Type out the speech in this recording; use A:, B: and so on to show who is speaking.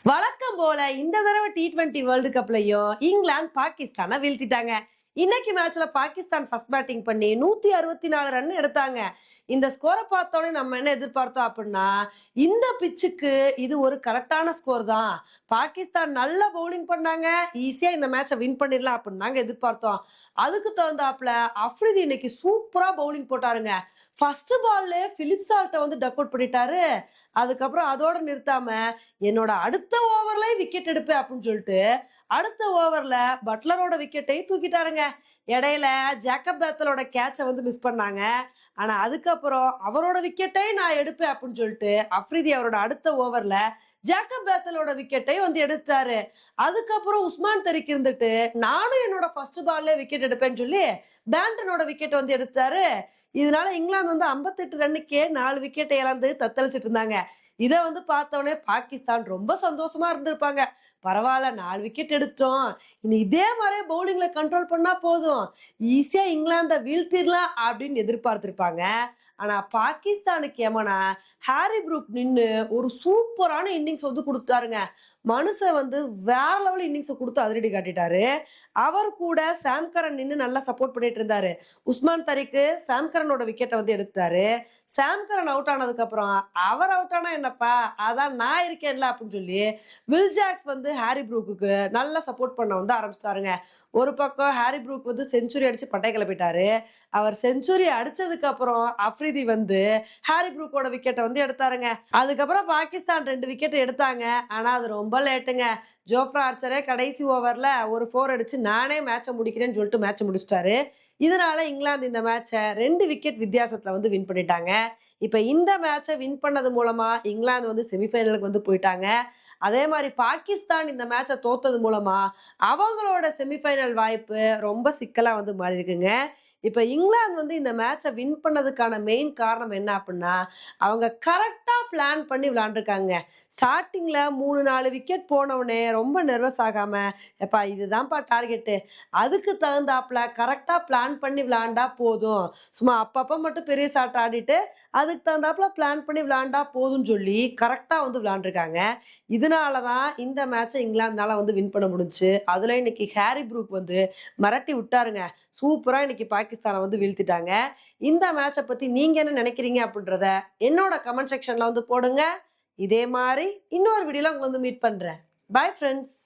A: வழக்கம் போல இந்த தடவை T20 வேர்ல்டு கப்லயும் இங்கிலாந்து பாகிஸ்தானை வீழ்த்திட்டாங்க. இன்னைக்கு மேட்ச்ல பாகிஸ்தான் ஃபர்ஸ்ட் பேட்டிங் பண்ணி 164 ரன் எடுத்தாங்க. இந்த ஸ்கோரை பார்த்தோன்னே நம்ம என்ன எதிர்பார்த்தோம் அப்படின்னா, இந்த பிச்சுக்கு இது ஒரு கரெக்டான ஸ்கோர் தான். பாகிஸ்தான் நல்ல பவுலிங் பண்ணாங்க. ஈஸியா இந்த மேட்சை வின் பண்ணிடலாம் அப்படின்னு தாங்க எதிர்பார்த்தோம். அதுக்கு தகுந்தாப்புல அஃப்ரிதி இன்னைக்கு சூப்பரா பவுலிங் போட்டாருங்க. ஃபர்ஸ்ட் பால்ல பிலிப் சால்ட்ட வந்து டக் அவுட் பண்ணிட்டாரு. அதுக்கப்புறம் அதோட நிறுத்தாம என்னோட அடுத்த ஓவர்ல விக்கெட் எடுப்பேன் அப்படின்னு சொல்லிட்டு அடுத்த ஓவர்ல பட்லரோட விக்கெட்டை தூக்கிட்டாருங்க. இடையில ஜேக்கப் பேத்தலோட கேட்சை வந்து மிஸ் பண்ணாங்க. ஆனா அதுக்கப்புறம் அவரோட விக்கெட்டை நான் எடுப்பேன் அப்படின்னு சொல்லிட்டு அப்ரிதி அவரோட அடுத்த ஓவர்ல ஜேக்கப் பேத்தலோட விக்கெட்டை வந்து எடுத்தாரு. அதுக்கப்புறம் உஸ்மான் தரிக் இருந்துட்டு நானும் என்னோட ஃபர்ஸ்ட் பால்ல விக்கெட் எடுப்பேன்னு சொல்லி பேண்டனோட விக்கெட் வந்து எடுத்தாரு. இதனால இங்கிலாந்து வந்து 58 ரன்னுக்கே 4 விக்கெட்டை இழந்து தத்தளிச்சிட்டு இருந்தாங்க. இத வந்து பார்த்தோனே பாகிஸ்தான் ரொம்ப சந்தோஷமா இருந்திருப்பாங்க. பரவாயில்ல 4 விக்கெட் எடுத்தோம். இனி இதே மாதிரியே பவுலிங்ல கண்ட்ரோல் பண்ணா போதும். ஈஸியா இங்கிலாந்த வீழ்த்திடலாம் அப்படின்னு எதிர்பார்த்திருப்பாங்க. ஆனா பாகிஸ்தானுக்கு ஏமனா ஹாரி ப்ரூக் நின்னு ஒரு சூப்பரான இன்னிங்ஸ் வந்து கொடுத்தாருங்க. மனுஷன் வந்து வேற லெவல் இன்னிங்ஸ் கொடுத்து அதிரடி காட்டிட்டாரு. அவர் கூட சாம் கரன் நின்னு நல்லா சப்போர்ட் பண்ணிட்டு இருந்தாரு. உஸ்மான் தரிக்கு சாம் கரனோட விக்கெட்டை வந்து எடுத்தாரு. சாம் கரன் அவுட் ஆனதுக்கு அப்புறம் அவர் அவுட் ஆனா என்னப்பா, அதான் நான் இருக்கேன்ல அப்படின்னு சொல்லி வில் ஜாக்ஸ் வந்து ஹாரி ப்ரூக்குக்கு நல்லா சப்போர்ட் பண்ண வந்து ஆரம்பிச்சிட்டாருங்க. ஒரு பக்கம் ஹாரி ப்ரூக் வந்து செஞ்சுரி அடிச்சு பட்டை கிளப்பிட்டாரு. அவர் செஞ்சுரி அடிச்சதுக்கு அப்புறம் அஃப்ரிதி வந்து ஹாரி ப்ரூக்கோட விக்கெட்டை வந்து எடுத்தாருங்க. அதுக்கப்புறம் பாகிஸ்தான் 2 விக்கெட் எடுத்தாங்க. ஆனா அது ரொம்ப லேட்டுங்க. ஜோஃப்ரா ஆர்ச்சரே கடைசி ஓவர்ல ஒரு 4 அடிச்சு நானே மேட்சை முடிக்கிறேன்னு சொல்லிட்டு மேட்சை முடிச்சிட்டாரு. இதனால இங்கிலாந்து இந்த மேட்சை 2 விக்கெட் வித்தியாசத்துல வந்து வின் பண்ணிட்டாங்க. இப்ப இந்த மேட்சை வின் பண்ணது மூலமா இங்கிலாந்து வந்து செமிஃபைனலுக்கு வந்து போயிட்டாங்க. அதே மாதிரி பாகிஸ்தான் இந்த மேட்சை தோத்தது மூலமா அவங்களோட செமிஃபைனல் வாய்ப்பு ரொம்ப சிக்கலா வந்து மாறி இருக்குங்க. இப்ப இங்கிலாந்து வந்து இந்த மேட்சை வின் பண்ணதுக்கான மெயின் காரணம் என்ன அப்படின்னா, அவங்க கரெக்டா பிளான் பண்ணி விளையாண்டுருக்காங்க. ஸ்டார்டிங்ல 3, 4 விக்கெட் போனவுடனே ரொம்ப நெர்வஸ் ஆகாம, "எப்பா இதுதான்ப்பா டார்கெட்டு. அதுக்கு தகுந்தாப்புல கரெக்டா பிளான் பண்ணி விளையாண்டா போதும். சும்மா அப்பப்ப மட்டும் பெரிய ஷாட் ஆடிட்டு, அதுக்கு தகுந்தாப்புல பிளான் பண்ணி விளையாண்டா போதும்ன்னு" சொல்லி கரெக்டா வந்து விளையாண்டுருக்காங்க. இதனால தான் இந்த மேட்சை இங்கிலாந்துனால வந்து வின் பண்ண முடிஞ்சுச்சு. அதுல இன்னைக்கு ஹாரி ப்ரூக் வந்து மிரட்டி விட்டாருங்க. சூப்பரா இன்னைக்கு பாகிஸ்தானை வந்து வீழ்த்திட்டாங்க. இந்த மேட்ச பத்தி நீங்க என்ன நினைக்கிறீங்க அப்படின்றத என்னோட கமெண்ட் செக்ஷன்ல வந்து போடுங்க. இதே மாரி இன்னொரு வீடியோல உங்கள வந்து மீட் பண்றேன். Bye friends.